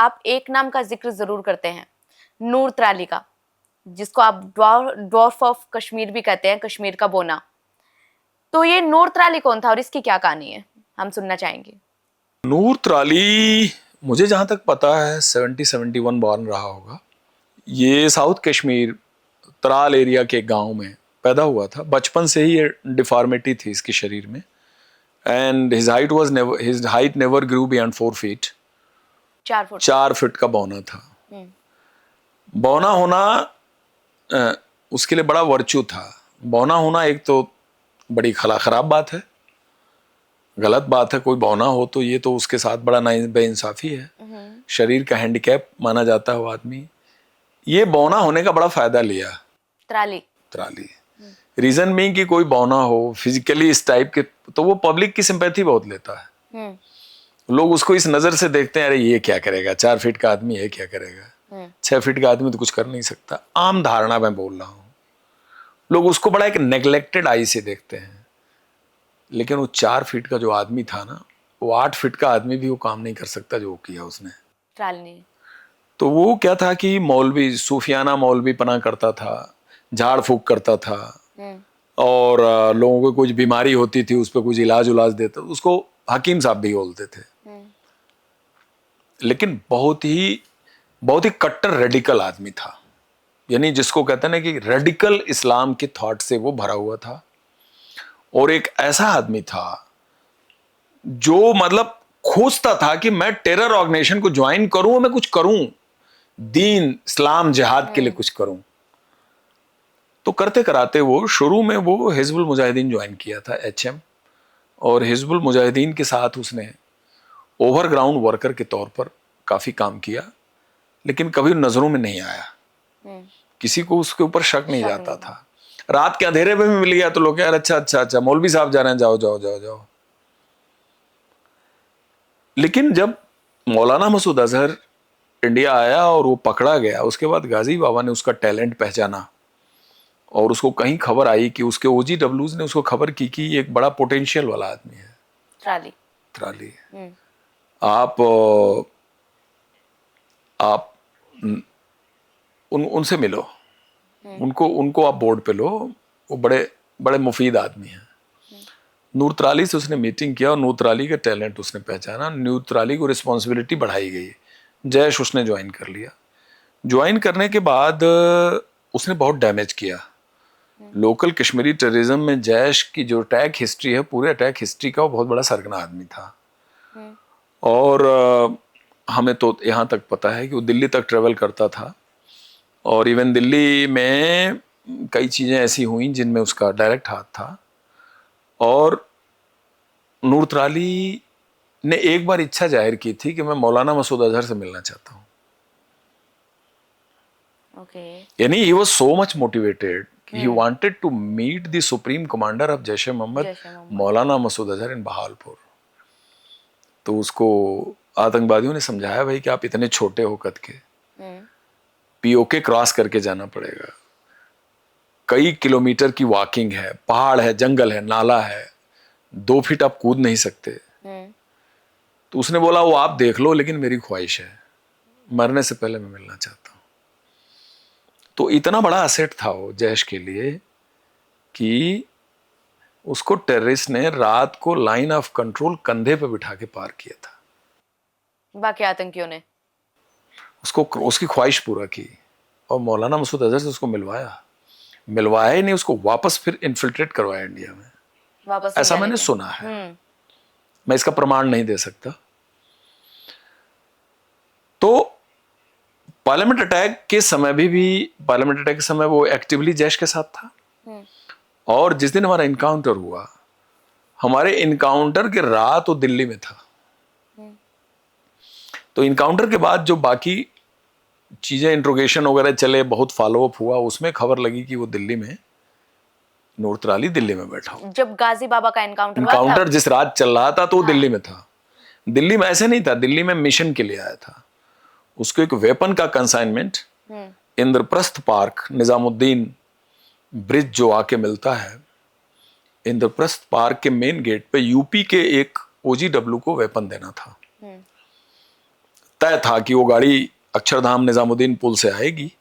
आप एक नाम का जिक्र जरूर करते हैं, नूर त्राली का, जिसको आप ड्वार्फ ऑफ कश्मीर भी कहते हैं, कश्मीर का बोना। तो ये नूर त्राली कौन था और इसकी क्या कहानी है, हम सुनना चाहेंगे। नूर त्राली मुझे जहाँ तक पता है 71 बॉर्न रहा होगा। ये साउथ कश्मीर त्राल एरिया के गांव में पैदा हुआ था। बचपन से ही ये डिफॉर्मिटी थी इसके शरीर में, and his height never grew beyond 4 feet. 4 feet का बौना था। बौना होना उसके लिए बड़ा वर्च्यू था। बौना होना एक तो बड़ी खराब बात है, गलत बात है। कोई बौना हो तो ये तो उसके साथ बड़ा बेइंसाफी है, शरीर का हैंडीकैप माना जाता है वो आदमी। ये बौना होने का बड़ा फायदा लिया त्राली। रीजन में कि कोई बौना हो फिजिकली इस टाइप के, तो वो पब्लिक की सिंपैथी बहुत लेता है। लोग उसको इस नजर से देखते हैं, अरे ये क्या करेगा, 4 फीट का आदमी है, क्या करेगा, 6 फीट का आदमी तो कुछ कर नहीं सकता। आम धारणा मैं बोल रहा हूं। लोग उसको बड़ा एक नेग्लेक्टेड आई से देखते हैं। लेकिन वो 4 फीट का जो आदमी था ना, वो 8 फीट का आदमी भी वो काम नहीं कर सकता जो किया उसने। तो वो क्या था कि मौलवी, सूफियाना मौलवी पना करता था, झाड़ फूक करता था, और लोगों को कुछ बीमारी होती थी उस पर कुछ इलाज देता, उसको हकीम साहब भी बोलते थे। लेकिन बहुत ही कट्टर रेडिकल आदमी था। यानी जिसको कहते हैं ना कि रेडिकल इस्लाम के थॉट से वो भरा हुआ था। और एक ऐसा आदमी था जो मतलब खोजता था कि मैं टेरर ऑर्गेनाइजेशन को ज्वाइन करूं, मैं कुछ करूं, दीन इस्लाम जिहाद के लिए कुछ करूं। तो करते कराते वो शुरू में वो हिजबुल मुजाहिदीन ज्वाइन किया था, HM। और हिजबुल मुजाहिदीन के साथ उसने ओवरग्राउंड वर्कर के तौर पर काफी काम किया, लेकिन कभी नजरों में नहीं आया। किसी को उसके ऊपर शक नहीं जाता था। रात के अंधेरे में भी मिल गया तो लोग यार अच्छा मौलवी साहब जा रहे हैं, जाओ जाओ जाओ जाओ। लेकिन जब मौलाना मसूद अजहर इंडिया आया और वो पकड़ा गया, उसके बाद गाजी बाबा ने उसका टैलेंट पहचाना और उसको कहीं खबर आई कि उसके OGWs ने उसको खबर की कि ये एक बड़ा पोटेंशियल वाला आदमी है। त्राली आप उनसे मिलो, उनको आप बोर्ड पे लो, वो बड़े मुफीद आदमी हैं। नूर त्राली से उसने मीटिंग किया और नूर त्राली का टैलेंट उसने पहचाना। नूर त्राली को रिस्पॉन्सिबिलिटी बढ़ाई गई, जैश उसने ज्वाइन कर लिया। ज्वाइन करने के बाद उसने बहुत डैमेज किया। लोकल कश्मीरी टेररिज्म में जैश की जो अटैक हिस्ट्री है, पूरे अटैक हिस्ट्री का वो बहुत बड़ा सरगना आदमी था। और हमें तो यहाँ तक पता है कि वो दिल्ली तक ट्रेवल करता था, और इवन दिल्ली में कई चीज़ें ऐसी हुई जिनमें उसका डायरेक्ट हाथ था। और नूर त्राली ने एक बार इच्छा जाहिर की थी कि मैं मौलाना मसूद अजहर से मिलना चाहता हूँ। यानी he was so much motivated, he wanted to meet the supreme commander of Jaish e Mohammed, Maulana Masood Azhar इन बहालपुर। तो उसको आतंकवादियों ने समझाया भाई कि आप इतने छोटे हो कद के, POK क्रॉस करके जाना पड़ेगा, कई किलोमीटर की वॉकिंग है, पहाड़ है, जंगल है, नाला है, 2 फीट आप कूद नहीं सकते। तो उसने बोला वो आप देख लो, लेकिन मेरी ख्वाहिश है, मरने से पहले मैं मिलना चाहता हूं। तो इतना बड़ा असेट था वो जैश के लिए कि उसको टेररिस्ट ने रात को लाइन ऑफ कंट्रोल कंधे पे बिठा के पार किया था। बाकी आतंकियों ने उसकी ख्वाहिश पूरा की और मौलाना मसूद अजहर से उसको मिलवाया ही नहीं, उसको वापस फिर इन्फिल्ट्रेट करवाया इंडिया में। ऐसा मैंने सुना है, मैं इसका प्रमाण नहीं दे सकता। तो पार्लियामेंट अटैक के समय वो एक्टिवली जैश के साथ था। और जिस दिन हमारा इनकाउंटर हुआ, हमारे इनकाउंटर के रात वो दिल्ली में था। तो इनकाउंटर के बाद जो बाकी चीजें, इंट्रोगेशन वगैरह चले, बहुत फॉलोअप हुआ, उसमें खबर लगी कि वो दिल्ली में, नूर त्राली दिल्ली में बैठा हो। जब गाजी बाबा का इनकाउंटर जिस रात चल रहा था तो वो दिल्ली में था। दिल्ली में ऐसे नहीं था, दिल्ली में मिशन के लिए आया था। उसको एक वेपन का consignment Indraprastha park, Nizamuddin bridge जो आके मिलता है, इंद्रप्रस्थ पार्क के मेन गेट पे यूपी के एक OGW को वेपन देना था। तय था कि वो गाड़ी अक्षरधाम निजामुद्दीन पुल से आएगी,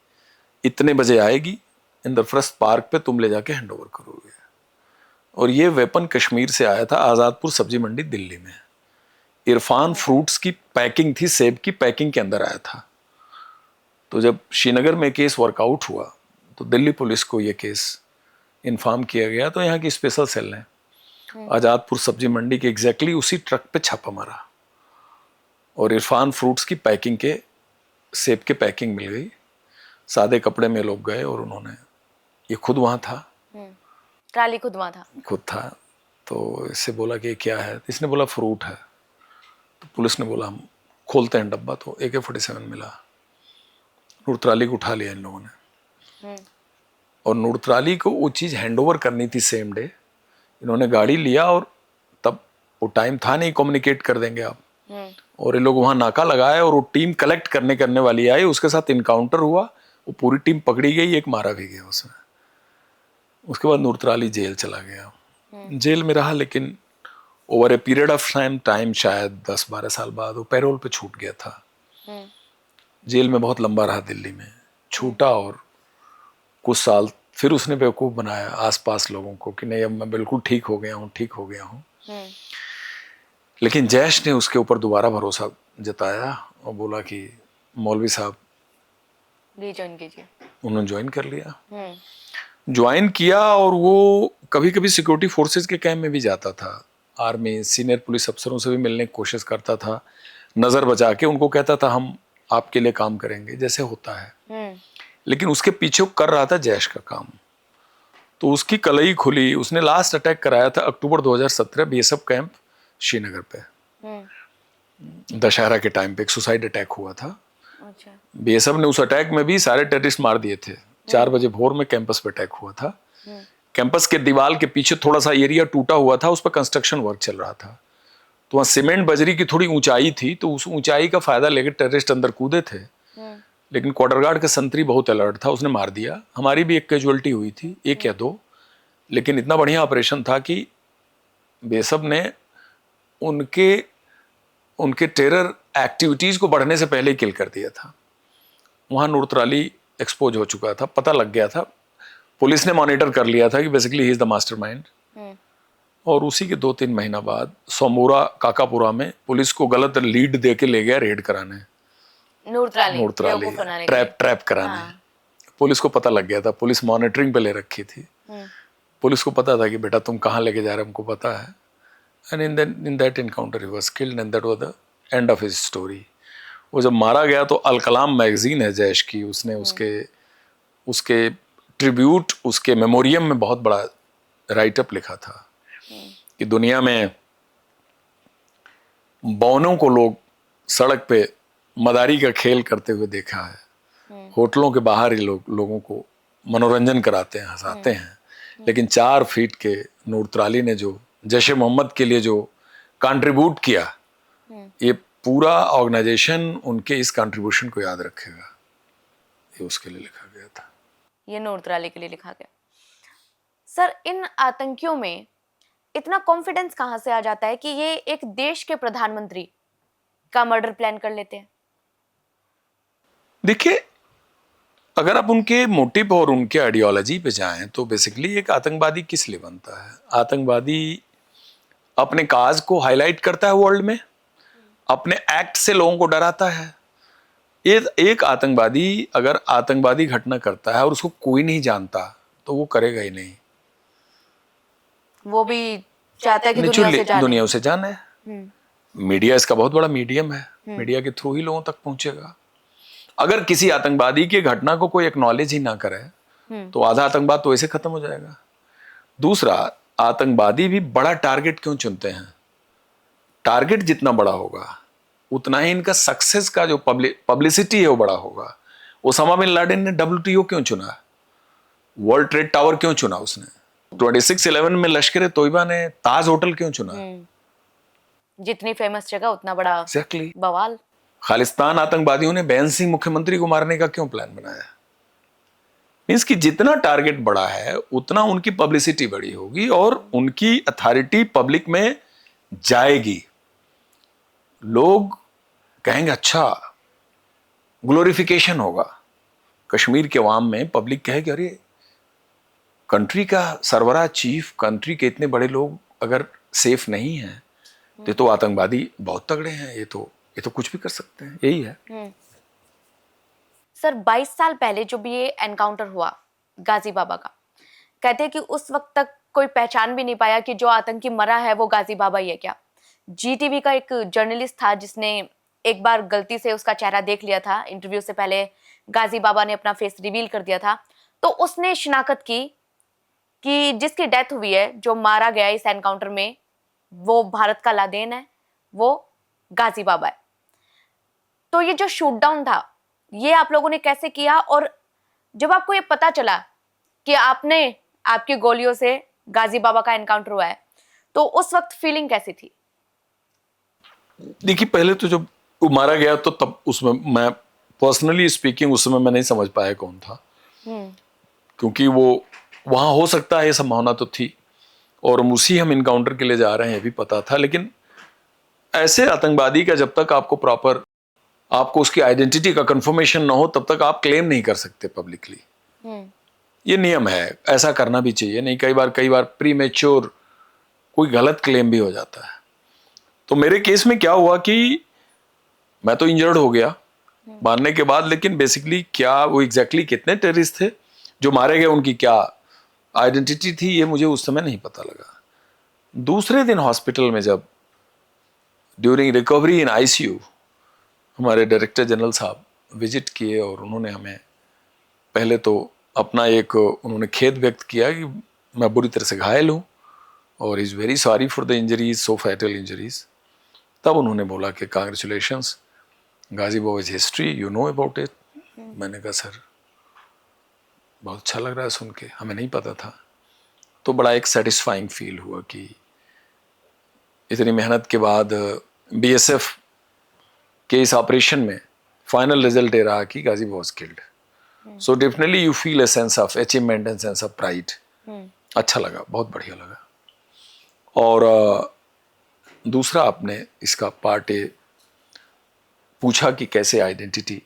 इतने बजे आएगी, इंद्रप्रस्थ पार्क पे तुम ले जाके हैंड ओवर करोगे। और ये वेपन कश्मीर से आया था, आजादपुर सब्जी मंडी दिल्ली में। इरफान फ्रूट्स की पैकिंग थी, सेब की पैकिंग के अंदर आया था। तो जब श्रीनगर में केस वर्कआउट हुआ तो दिल्ली पुलिस को ये केस इन्फॉर्म किया गया, तो यहाँ की स्पेशल सेल ने आजादपुर सब्जी मंडी के एग्जैक्टली उसी ट्रक पे छापा मारा और इरफान फ्रूट्स की पैकिंग के, सेब के पैकिंग मिल गई। सादे कपड़े में लोग गए और उन्होंने, ये खुद वहाँ था, ट्राली खुद वहाँ था, खुद था। तो इससे बोला कि क्या है, तो इसने बोला फ्रूट है। तो पुलिस ने बोला हम खोलते हैं डब्बा, तो AK-47 मिला। नूरत्राली को उठा लिया इन लोगों ने और नूरत्राली को वो चीज़ हैंडओवर करनी थी सेम डे। इन्होंने गाड़ी लिया और तब वो टाइम था नहीं कम्युनिकेट कर देंगे आप, और ये लोग वहाँ नाका लगाए और वो टीम कलेक्ट करने वाली आई, उसके साथ इनकाउंटर हुआ, वो पूरी टीम पकड़ी गई, एक मारा भी गया उसमें। उसके बाद नूरत्राली जेल चला गया, जेल में रहा, लेकिन over a period of time शायद 10-12 साल बाद वो पैरोल पे छूट गया था। जेल में बहुत लंबा रहा दिल्ली में, छूटा और कुछ साल फिर उसने बेवकूफ़ बनाया आसपास लोगों को कि नहीं अब मैं बिल्कुल ठीक हो गया हूँ। लेकिन जैश ने उसके ऊपर दोबारा भरोसा जताया और बोला कि मौलवी साहब ज्वाइन कीजिए। उन्होंने ज्वाइन कर लिया, ज्वाइन किया, और वो कभी कभी सिक्योरिटी फोर्सेस के कैंप में भी जाता था, आर्मी सीनियर पुलिस अफसरों से भी मिलने की कोशिश करता था, नज़र बचा के उनको कहता था हम आपके लिए काम करेंगे, जैसे होता है। लेकिन उसके पीछे वो कर रहा था जैश का काम। तो उसकी कलई खुली, उसने लास्ट अटैक कराया था अक्टूबर 2017 BSF कैंप श्रीनगर पे, दशहरा के टाइम पे एक सुसाइड अटैक हुआ था। अच्छा। BSF ने उस अटैक में भी सारे टेररिस्ट मार दिए थे। 4 बजे भोर में कैंपस पे अटैक हुआ था। कैंपस के दीवार के पीछे थोड़ा सा एरिया टूटा हुआ था, उस पर कंस्ट्रक्शन वर्क चल रहा था, तो वहाँ सीमेंट बजरी की थोड़ी ऊंचाई थी, तो उस ऊंचाई का फायदा लेकर टेररिस्ट अंदर कूदे थे। लेकिन क्वार्टर गार्ड का संतरी बहुत अलर्ट था, उसने मार दिया। हमारी भी एक कैजुअलिटी हुई थी, 1 या 2, लेकिन इतना बढ़िया ऑपरेशन था कि BSF ने उनके टेरर एक्टिविटीज को बढ़ने से पहले ही किल कर दिया था। वहाँ नूरत्राली एक्सपोज हो चुका था, पता लग गया था, पुलिस ने मॉनिटर कर लिया था कि basically he is the mastermind. और उसी के 2-3 महीना बाद सोमोरा काकापुरा में पुलिस को गलत लीड दे के ले गया रेड कराने, नूरत्राली ट्रैप कराने। पुलिस को पता लग गया था, पुलिस मॉनिटरिंग पे ले रखी थी, पुलिस को पता था कि बेटा तुम कहाँ लेके जा रहे हो, हमको पता है। And in that encounter he was killed and that was the end of his story. वो जब मारा गया तो अल कलाम मैगजीन है जैश की, उसने उसके ट्रिब्यूट, उसके मेमोरियम में बहुत बड़ा राइटअप लिखा था कि दुनिया में बौनों को लोग सड़क पे मदारी का खेल करते हुए देखा है, होटलों के बाहर ही लोगों को मनोरंजन कराते हैं, हंसाते हैं, लेकिन 4 फीट के नूरत्राली ने जो जैश ए मोहम्मद के लिए जो कंट्रीब्यूट किया, ये पूरा ऑर्गेनाइजेशन उनके इस कंट्रीब्यूशन को याद रखेगा। ये उसके लिए लिखा गया था, ये नूरत्राली के लिए लिखा गया। सर, इन आतंकियों में इतना कॉन्फिडेंस कहां से आ जाता है कि ये एक देश के प्रधानमंत्री का मर्डर प्लान कर लेते हैं? देखिए, अगर आप उनके मोटिव और उनके आइडियोलॉजी पे जाएं तो बेसिकली एक आतंकवादी किस लिए बनता है? आतंकवादी अपने काज को हाईलाइट करता है वर्ल्ड में, अपने एक्ट से लोगों को डराता है। एक आतंकवादी अगर आतंकवादी घटना करता है और उसको कोई नहीं जानता तो वो करेगा ही नहीं, वो भी चाहता है कि दुनिया उसे जाने। मीडिया इसका बहुत बड़ा मीडियम है, मीडिया के थ्रू ही लोगों तक पहुंचेगा। अगर किसी आतंकवादी की घटना को कोई एक्नॉलेज ही ना करे तो आधा आतंकवाद तो ऐसे खत्म हो जाएगा। दूसरा, आतंकवादी भी बड़ा टारगेट क्यों चुनते हैं? टारगेट जितना बड़ा होगा उतना ही इनका सक्सेस का जो पब्लिसिटी है वो बड़ा होगा। ओसामा बिन लादेन ने WTO क्यों चुना? वर्ल्ड ट्रेड टावर क्यों चुना उसने? 26/11 में लश्कर तोयबा ने ताज होटल क्यों चुना? जितनी फेमस जगह उतना बड़ा Exactly. बवाल। खालिस्तान आतंकवादियों ने बेन सिंह मुख्यमंत्री को मारने का क्यों प्लान बनाया? मींस कि जितना टारगेट बड़ा है उतना उनकी पब्लिसिटी बड़ी होगी और उनकी अथॉरिटी पब्लिक में जाएगी। लोग कहेंगे अच्छा ग्लोरिफिकेशन होगा कश्मीर के अवाम में। पब्लिक कहे कि अरे कंट्री का सरबराह चीफ, कंट्री के इतने बड़े लोग अगर सेफ नहीं हैं तो आतंकवादी बहुत तगड़े हैं, ये तो कुछ भी कर सकते हैं। यही है। सर 22 साल पहले जो भी ये एनकाउंटर हुआ गाजी बाबा का, कहते हैं कि उस वक्त तक कोई पहचान भी नहीं पाया कि जो आतंकी मरा है वो गाजी बाबा ही है क्या। जीटीवी का एक जर्नलिस्ट था जिसने एक बार गलती से उसका चेहरा देख लिया था, इंटरव्यू से पहले गाजी बाबा ने अपना फेस रिवील कर दिया था, तो उसने शिनाख्त की कि जिसकी डेथ हुई है, जो मारा गया इस एनकाउंटर में, वो भारत का लादेन है, वो गाजी बाबा है। तो ये जो शूट डाउन था ये आप लोगों ने कैसे किया, और जब आपको ये पता चला कि आपकी गोलियों से गाजी बाबा का एनकाउंटर हुआ है, तो उस वक्त फीलिंग कैसी थी? देखिए, पहले तो जब वो मारा गया तो तब उसमें मैं पर्सनली स्पीकिंग उस समय मैं नहीं समझ पाया कौन था, क्योंकि वो वहां हो सकता है ये संभावना तो थी, और हम इनकाउंटर के लिए जा रहे हैं ये भी पता था। लेकिन ऐसे आतंकवादी का जब तक आपको उसकी आइडेंटिटी का कंफर्मेशन ना हो तब तक आप क्लेम नहीं कर सकते पब्लिकली। ये नियम है, ऐसा करना भी चाहिए नहीं। कई बार प्रीमेच्योर कोई गलत क्लेम भी हो जाता है। तो मेरे केस में क्या हुआ कि मैं तो इंजर्ड हो गया मारने के बाद, लेकिन बेसिकली क्या वो एग्जैक्टली कितने टेररिस्ट थे जो मारे गए, उनकी क्या आइडेंटिटी थी, ये मुझे उस समय नहीं पता लगा। दूसरे दिन हॉस्पिटल में जब ड्यूरिंग रिकवरी इन आईसीयू हमारे डायरेक्टर जनरल साहब विजिट किए, और उन्होंने हमें पहले तो अपना उन्होंने खेद व्यक्त किया कि मैं बुरी तरह से घायल हूँ और is very sorry for the injuries, so fatal injuries. तब उन्होंने बोला कि congratulations, Ghazi Baba's history you know about it. मैंने कहा सर बहुत अच्छा लग रहा है सुन के, हमें नहीं पता था। तो बड़ा एक सेटिस्फाइंग फील हुआ कि इतनी मेहनत के बाद बीएसएफ के इस ऑपरेशन में फाइनल रिजल्ट ये रहा कि Ghazi was killed. So definitely you feel a sense of achievement and sense of pride. अच्छा लगा, बहुत बढ़िया लगा। और दूसरा आपने इसका पार्ट ए पूछा कि कैसे आइडेंटिटी,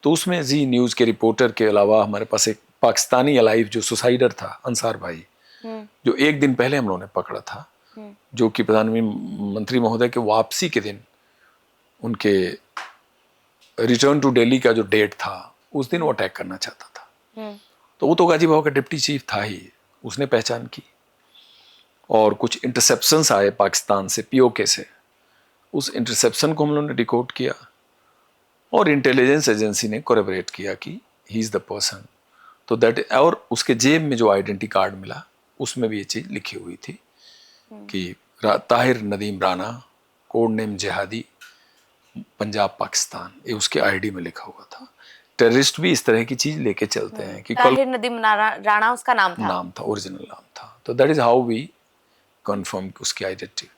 तो उसमें जी न्यूज़ के रिपोर्टर के अलावा हमारे पास एक पाकिस्तानी अलाइव जो सुसाइडर था, अंसार भाई, जो एक दिन पहले हम लोगों ने पकड़ा था, जो कि प्रधानमंत्री महोदय के वापसी के दिन उनके रिटर्न टू दिल्ली का जो डेट था उस दिन वो अटैक करना चाहता था। तो वो तो गाजी बाबा का डिप्टी चीफ था ही, उसने पहचान की। और कुछ इंटरसेप्शंस आए पाकिस्तान से, पीओके से, उस इंटरसेप्शन को हम लोगों ने डिकोड किया और इंटेलिजेंस एजेंसी ने कोरेबरेट किया कि ही इज़ द पर्सन। तो दैट, और उसके जेब में जो आइडेंटिटी कार्ड मिला उसमें भी ये चीज़ लिखी हुई थी कि ताहिर नदीम राना, कोड नेम जिहादी, पंजाब पाकिस्तान, ये उसके आईडी में लिखा हुआ था। टेररिस्ट भी इस तरह की चीज लेके चलते हैं कि ताहिर नदीम राणा उसका नाम था, ओरिजिनल नाम था। तो that is how we confirm उसकी आइडेंटिटी।